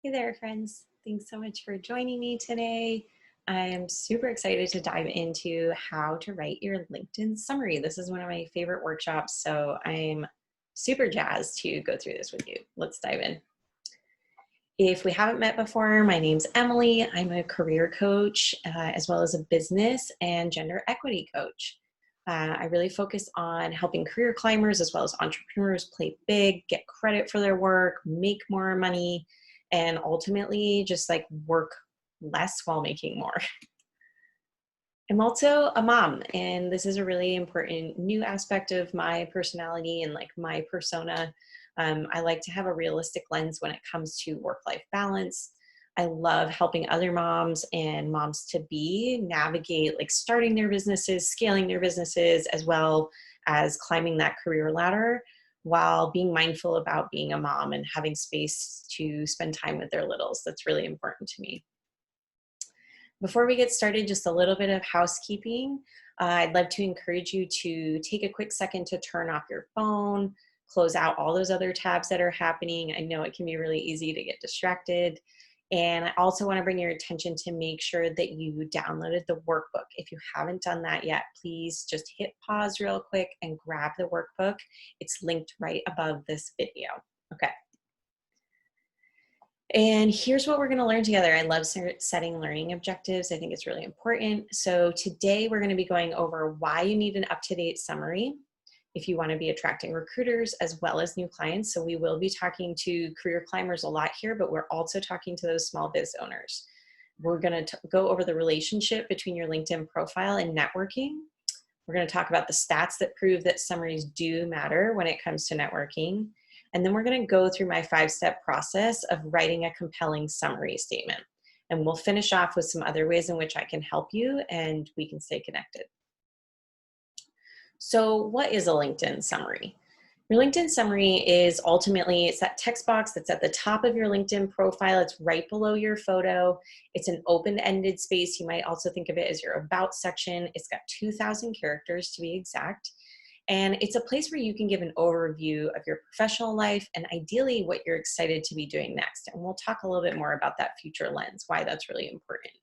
Hey there, friends. Thanks so much for joining me today. I am super excited to dive into how to write your LinkedIn summary. This is one of my favorite workshops, so I'm super jazzed to go through this with you. Let's dive in. If we haven't met before, my name's Emily. I'm a career coach as well as a business and gender equity coach. I really focus on helping career climbers as well as entrepreneurs play big, get credit for their work, make more money, and ultimately just like work less while making more. I'm also a mom, and this is a really important new aspect of my personality and like my persona. I like to have a realistic lens when it comes to work-life balance. I love helping other moms and moms to be navigate like starting their businesses, scaling their businesses, as well as climbing that career ladder while being mindful about being a mom and having space to spend time with their littles. That's really important to me. Before we get started, just a little bit of housekeeping. I'd love to encourage you to take a quick second to turn off your phone, close out all those other tabs that are happening. I know it can be really easy to get distracted. And I also want to bring your attention to make sure that you downloaded the workbook. If you haven't done that yet, please just hit pause real quick and grab the workbook. It's linked right above this video. Okay. And here's what we're going to learn together. I love setting learning objectives. I think it's really important. So today we're going to be going over why you need an up-to-date summary if you want to be attracting recruiters as well as new clients. So we will be talking to career climbers a lot here, but we're also talking to those small biz owners. We're going to go over the relationship between your LinkedIn profile and networking. We're going to talk about the stats that prove that summaries do matter when it comes to networking. And then we're going to go through my 5-step process of writing a compelling summary statement. And we'll finish off with some other ways in which I can help you and we can stay connected. So what is a LinkedIn summary? Your LinkedIn summary is ultimately, it's that text box that's at the top of your LinkedIn profile. It's right below your photo. It's an open-ended space. You might also think of it as your about section. It's got 2,000 characters to be exact. And it's a place where you can give an overview of your professional life and ideally what you're excited to be doing next. And we'll talk a little bit more about that future lens, why that's really important.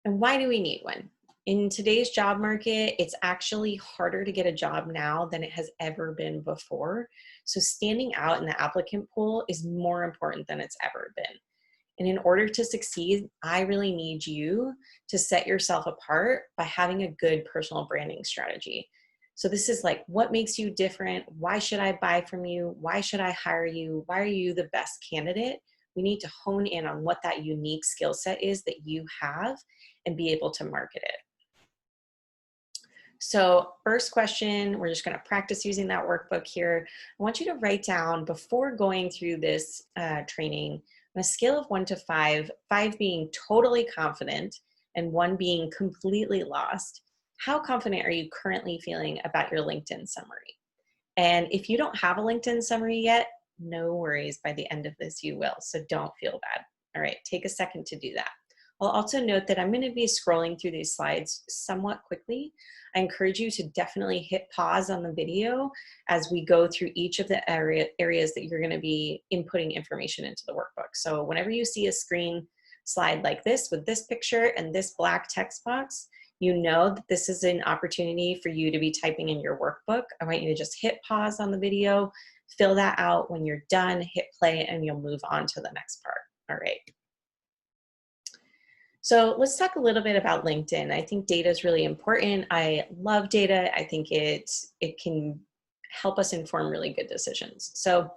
And why do we need one? In today's job market, it's actually harder to get a job now than it has ever been before. So standing out in the applicant pool is more important than it's ever been. And in order to succeed, I really need you to set yourself apart by having a good personal branding strategy. So this is like, what makes you different? Why should I buy from you? Why should I hire you? Why are you the best candidate? We need to hone in on what that unique skill set is that you have and be able to market it. So first question, we're just going to practice using that workbook here. I want you to write down before going through this training on a scale of 1 to 5, 5 being totally confident and 1 being completely lost. How confident are you currently feeling about your LinkedIn summary? And if you don't have a LinkedIn summary yet, no worries. By the end of this, you will. So don't feel bad. All right, take a second to do that. I'll also note that I'm going to be scrolling through these slides somewhat quickly. I encourage you to definitely hit pause on the video as we go through each of the areas that you're going to be inputting information into the workbook. So whenever you see a screen slide like this with this picture and this black text box, you know that this is an opportunity for you to be typing in your workbook. I want you to just hit pause on the video, fill that out. When you're done, hit play, and you'll move on to the next part. All right. So let's talk a little bit about LinkedIn. I think data is really important. I love data. I think it can help us inform really good decisions. So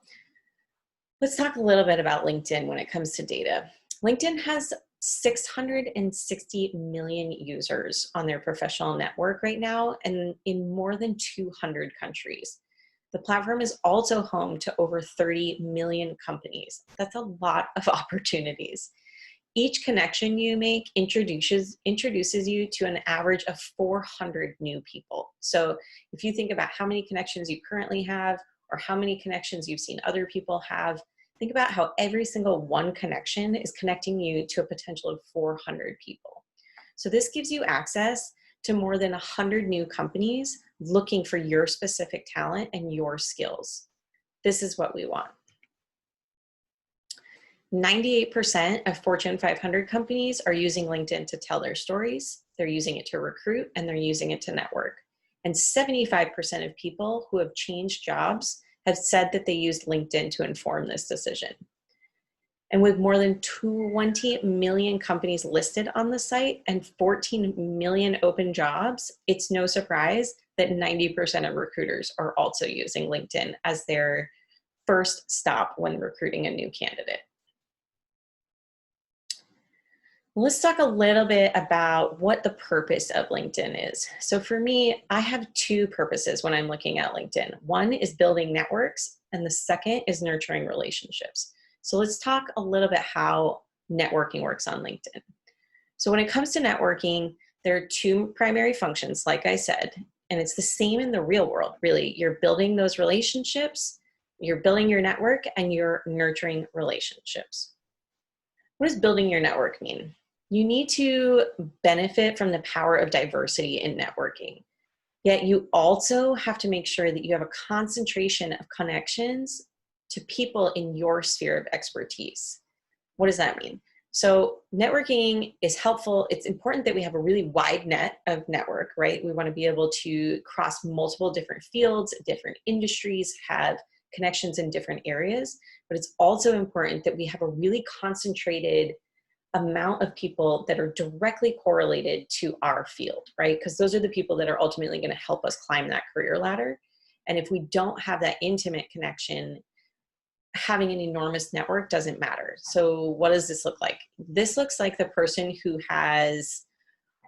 let's talk a little bit about LinkedIn when it comes to data. LinkedIn has 660 million users on their professional network right now and in more than 200 countries. The platform is also home to over 30 million companies. That's a lot of opportunities. Each connection you make introduces you to an average of 400 new people. So if you think about how many connections you currently have or how many connections you've seen other people have, think about how every single one connection is connecting you to a potential of 400 people. So this gives you access to more than 100 new companies looking for your specific talent and your skills. This is what we want. 98% of Fortune 500 companies are using LinkedIn to tell their stories, they're using it to recruit, and they're using it to network. And 75% of people who have changed jobs have said that they used LinkedIn to inform this decision. And with more than 20 million companies listed on the site and 14 million open jobs, it's no surprise that 90% of recruiters are also using LinkedIn as their first stop when recruiting a new candidate. Let's talk a little bit about what the purpose of LinkedIn is. So for me, I have two purposes when I'm looking at LinkedIn. One is building networks, and the second is nurturing relationships. So let's talk a little bit how networking works on LinkedIn. So when it comes to networking, there are two primary functions, like I said, and it's the same in the real world, really. You're building those relationships, you're building your network, and you're nurturing relationships. What does building your network mean? You need to benefit from the power of diversity in networking. Yet you also have to make sure that you have a concentration of connections to people in your sphere of expertise. What does that mean? So networking is helpful. It's important that we have a really wide net of network, right? We want to be able to cross multiple different fields, different industries, have connections in different areas. But it's also important that we have a really concentrated amount of people that are directly correlated to our field, right? Because those are the people that are ultimately going to help us climb that career ladder. And if we don't have that intimate connection, having an enormous network doesn't matter. So what does this look like? This looks like the person who has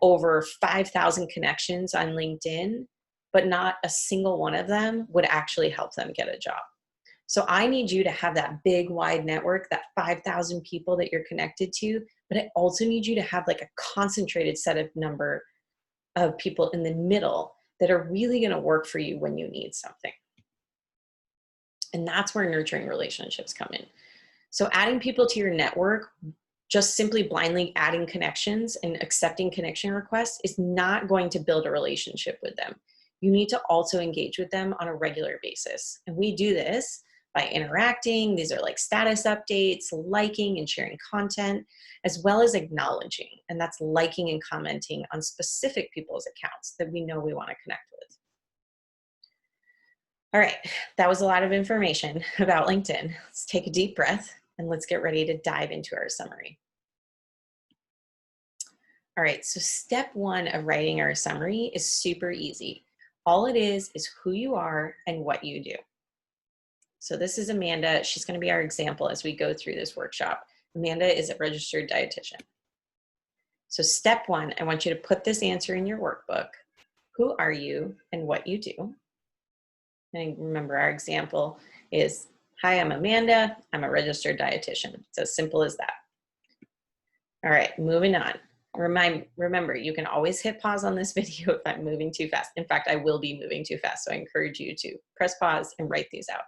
over 5,000 connections on LinkedIn, but not a single one of them would actually help them get a job. So I need you to have that big, wide network, that 5,000 people that you're connected to, but I also need you to have like a concentrated set of number of people in the middle that are really going to work for you when you need something. And that's where nurturing relationships come in. So adding people to your network, just simply blindly adding connections and accepting connection requests is not going to build a relationship with them. You need to also engage with them on a regular basis. And we do this by interacting. These are like status updates, liking and sharing content, as well as acknowledging. And that's liking and commenting on specific people's accounts that we know we want to connect with. All right, that was a lot of information about LinkedIn. Let's take a deep breath and let's get ready to dive into our summary. All right, so step one of writing our summary is super easy. All it is who you are and what you do. So this is Amanda. She's going to be our example as we go through this workshop. Amanda is a registered dietitian. So step one, I want you to put this answer in your workbook. Who are you and what you do? And remember, our example is, hi, I'm Amanda. I'm a registered dietitian. It's as simple as that. All right, moving on. Remember, you can always hit pause on this video if I'm moving too fast. In fact, I will be moving too fast, so I encourage you to press pause and write these out.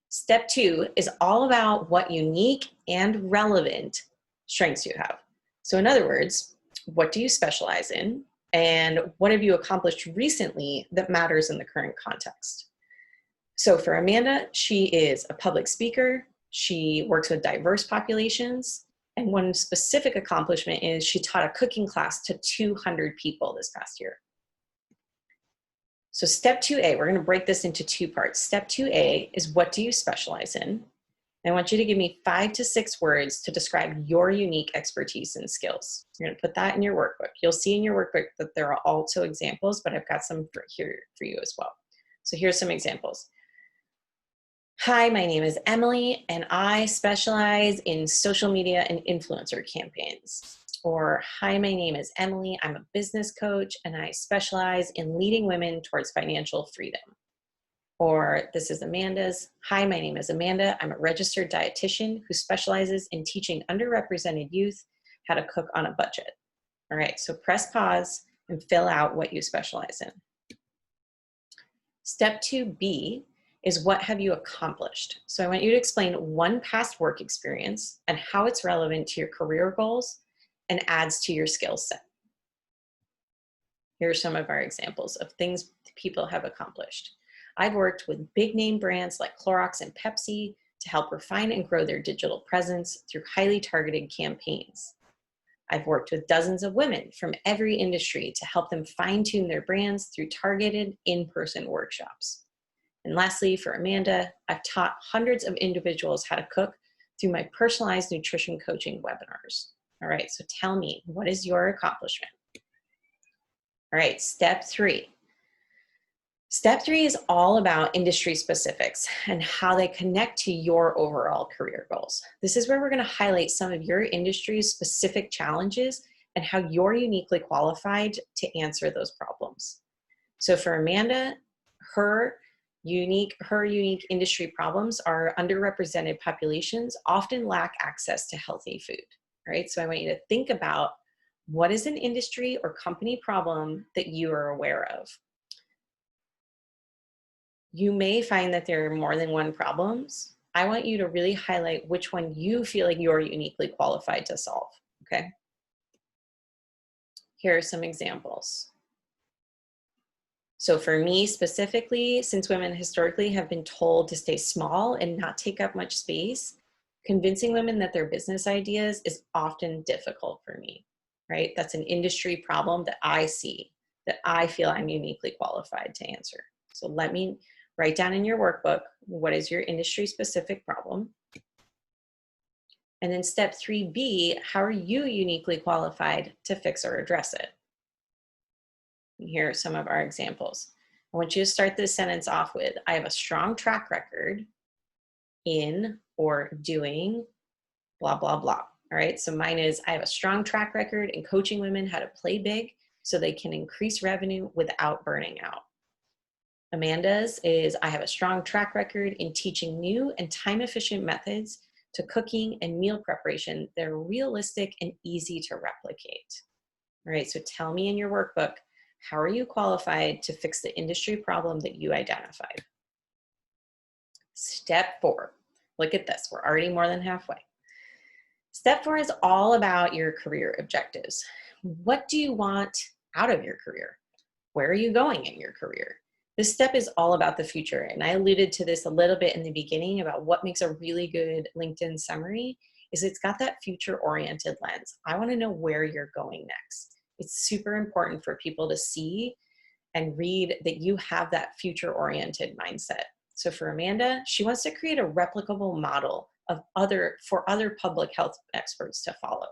Step two is all about what unique and relevant strengths you have. So in other words, what do you specialize in? And what have you accomplished recently that matters in the current context? So for Amanda, she is a public speaker. She works with diverse populations. And one specific accomplishment is she taught a cooking class to 200 people this past year. So step 2A, we're going to break this into two parts. Step 2A is, what do you specialize in? And I want you to give me 5 to 6 words to describe your unique expertise and skills. You're going to put that in your workbook. You'll see in your workbook that there are also examples, but I've got some here for you as well. So here's some examples. Hi, my name is Emily, and I specialize in social media and influencer campaigns. Or, hi, my name is Emily. I'm a business coach, and I specialize in leading women towards financial freedom. Or, this is Amanda's. Hi, my name is Amanda. I'm a registered dietitian who specializes in teaching underrepresented youth how to cook on a budget. All right, so press pause and fill out what you specialize in. Step 2B is, what have you accomplished? So I want you to explain one past work experience and how it's relevant to your career goals and adds to your skill set. Here are some of our examples of things people have accomplished. I've worked with big name brands like Clorox and Pepsi to help refine and grow their digital presence through highly targeted campaigns. I've worked with dozens of women from every industry to help them fine-tune their brands through targeted in-person workshops. And lastly, for Amanda, I've taught hundreds of individuals how to cook through my personalized nutrition coaching webinars. All right, so tell me, what is your accomplishment? All right, step 3. Step 3 is all about industry specifics and how they connect to your overall career goals. This is where we're going to highlight some of your industry's specific challenges and how you're uniquely qualified to answer those problems. So for Amanda, her unique industry problems are underrepresented populations often lack access to healthy food. All right, so I want you to think about what is an industry or company problem that you are aware of. You may find that there are more than one problems. I want you to really highlight which one you feel like you're uniquely qualified to solve, okay? Here are some examples. So for me specifically, since women historically have been told to stay small and not take up much space, convincing women that their business ideas is often difficult for me, right? That's an industry problem that I see, that I feel I'm uniquely qualified to answer. So let me write down in your workbook, what is your industry specific problem? And then step 3B, how are you uniquely qualified to fix or address it? And here are some of our examples. I want you to start this sentence off with, I have a strong track record in or doing blah, blah, blah. All right, so mine is, I have a strong track record in coaching women how to play big so they can increase revenue without burning out. Amanda's is, I have a strong track record in teaching new and time-efficient methods to cooking and meal preparation that are realistic and easy to replicate. All right, so tell me in your workbook, how are you qualified to fix the industry problem that you identified? Step 4, look at this, we're already more than halfway. Step 4 is all about your career objectives. What do you want out of your career? Where are you going in your career? This step is all about the future, and I alluded to this a little bit in the beginning about what makes a really good LinkedIn summary is it's got that future-oriented lens. I want to know where you're going next. It's super important for people to see and read that you have that future-oriented mindset. So for Amanda, she wants to create a replicable model of for other public health experts to follow.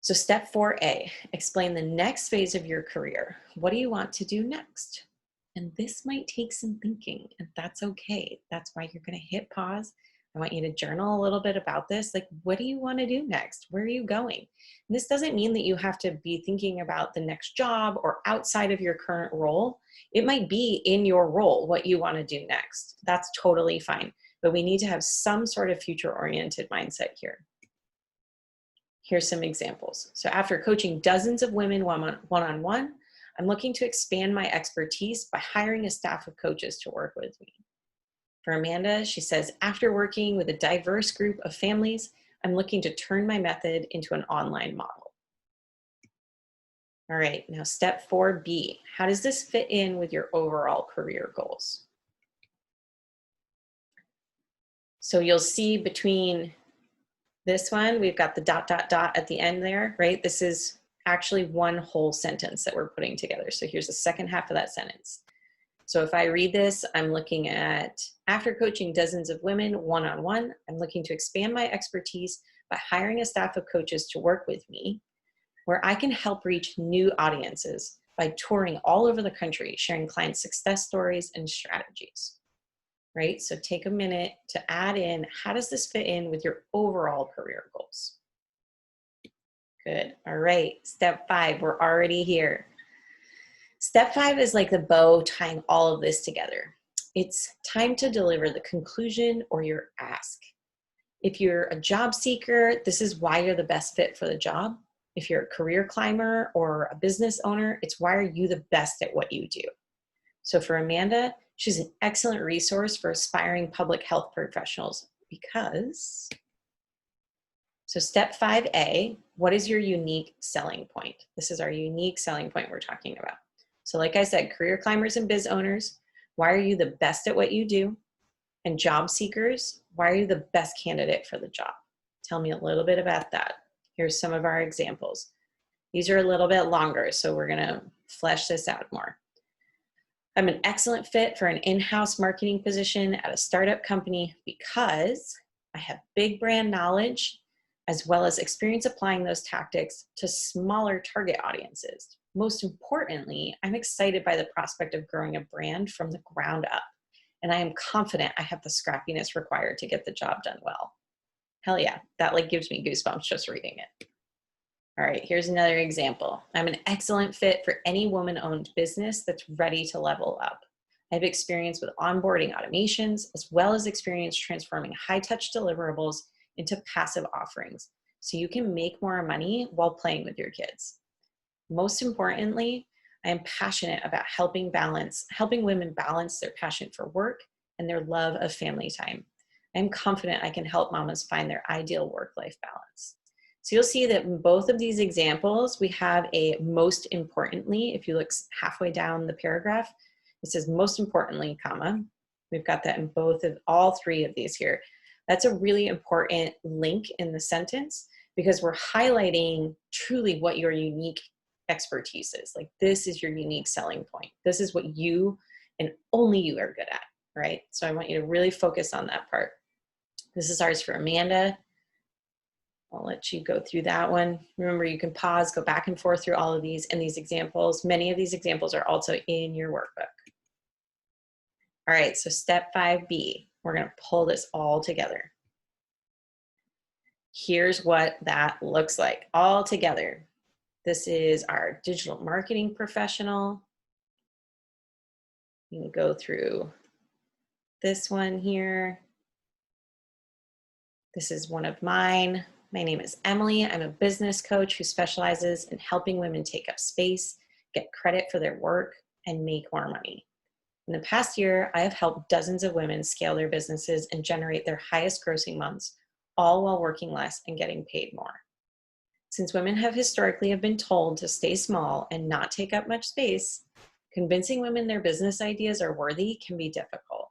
So step 4A, explain the next phase of your career. What do you want to do next? And this might take some thinking, and that's okay. That's why you're going to hit pause. I want you to journal a little bit about this. Like, what do you want to do next? Where are you going? And this doesn't mean that you have to be thinking about the next job or outside of your current role. It might be in your role what you want to do next. That's totally fine. But we need to have some sort of future-oriented mindset here. Here's some examples. So after coaching dozens of women one-on-one, I'm looking to expand my expertise by hiring a staff of coaches to work with me. For Amanda, she says, after working with a diverse group of families, I'm looking to turn my method into an online model. All right, now step 4B, how does this fit in with your overall career goals? So you'll see between this one, we've got the ... at the end there, right? This is actually one whole sentence that we're putting together. So here's the second half of that sentence. So if I read this, I'm looking at, after coaching dozens of women one-on-one, I'm looking to expand my expertise by hiring a staff of coaches to work with me, where I can help reach new audiences by touring all over the country, sharing client success stories and strategies. Right? So take a minute to add in, how does this fit in with your overall career goals? Good. All right. Step 5, we're already here. Step 5 is like the bow tying all of this together. It's time to deliver the conclusion or your ask. If you're a job seeker, this is why you're the best fit for the job. If you're a career climber or a business owner, it's why are you the best at what you do. So for Amanda, she's an excellent resource for aspiring public health professionals because, so step 5A, what is your unique selling point? This is our unique selling point we're talking about. So like I said, career climbers and biz owners, why are you the best at what you do? And job seekers, why are you the best candidate for the job? Tell me a little bit about that. Here's some of our examples. These are a little bit longer, so we're gonna flesh this out more. I'm an excellent fit for an in-house marketing position at a startup company because I have big brand knowledge as well as experience applying those tactics to smaller target audiences. Most importantly, I'm excited by the prospect of growing a brand from the ground up, and I am confident I have the scrappiness required to get the job done well. Hell yeah, that like gives me goosebumps just reading it. All right, here's another example. I'm an excellent fit for any woman-owned business that's ready to level up. I have experience with onboarding automations, as well as experience transforming high-touch deliverables into passive offerings, so you can make more money while playing with your kids. Most importantly, I am passionate about helping women balance their passion for work and their love of family time. I'm confident I can help mamas find their ideal work-life balance. So you'll see that in both of these examples, we have a most importantly. If you look halfway down the paragraph, it says most importantly, comma. We've got that in all three of these here. That's a really important link in the sentence because we're highlighting truly what your unique expertise is. Like, this is your unique selling point. This is what you and only you are good at, right? So I want you to really focus on that part. This is ours for Amanda. I'll let you go through that one. Remember, you can pause, go back and forth through all of these and these examples. Many of these examples are also in your workbook. All right, so step 5B, we're gonna pull this all together. Here's what that looks like all together. This is our digital marketing professional. You can go through this one here. This is one of mine. My name is Emily. I'm a business coach who specializes in helping women take up space, get credit for their work, and make more money. In the past year, I have helped dozens of women scale their businesses and generate their highest grossing months, all while working less and getting paid more. Since women have historically been told to stay small and not take up much space, convincing women their business ideas are worthy can be difficult.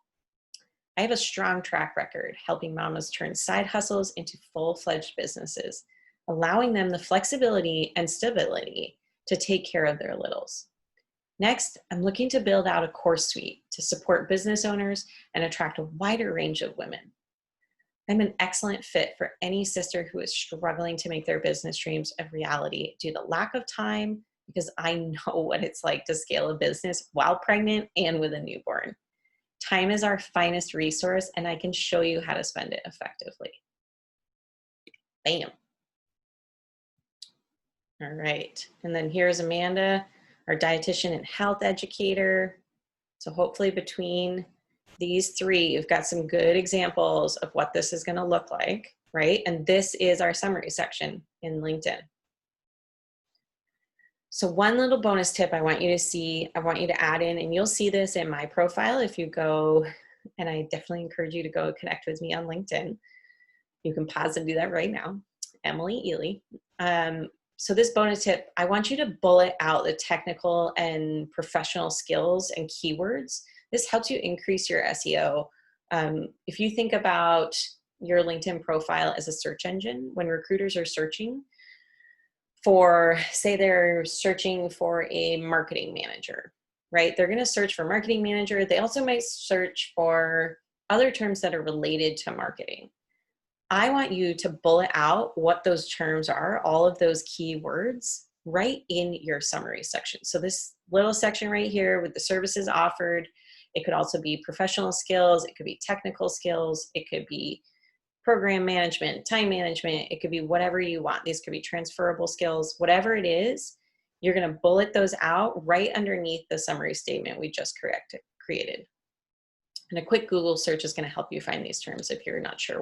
I have a strong track record helping mamas turn side hustles into full-fledged businesses, allowing them the flexibility and stability to take care of their littles. Next, I'm looking to build out a course suite to support business owners and attract a wider range of women. I'm an excellent fit for any sister who is struggling to make their business dreams a reality due to lack of time, because I know what it's like to scale a business while pregnant and with a newborn. Time is our finest resource, and I can show you how to spend it effectively. Bam. All right, and then here's Amanda, our dietitian and health educator. So hopefully between these three, you've got some good examples of what this is going to look like, right? And this is our summary section in LinkedIn. So one little bonus tip I want you to add in, and you'll see this in my profile if you go, and I definitely encourage you to go connect with me on LinkedIn. You can pause and do that right now. Emily Ely. So this bonus tip, I want you to bullet out the technical and professional skills and keywords. This helps you increase your SEO. If you think about your LinkedIn profile as a search engine, when recruiters are searching for, say they're searching for a marketing manager, right? They're gonna search for marketing manager. They also might search for other terms that are related to marketing. I want you to bullet out what those terms are, all of those keywords, right in your summary section. So this little section right here with the services offered, it could also be professional skills, it could be technical skills, it could be program management, time management, it could be whatever you want. These could be transferable skills, whatever it is, you're gonna bullet those out right underneath the summary statement we just created. And a quick Google search is gonna help you find these terms if you're not sure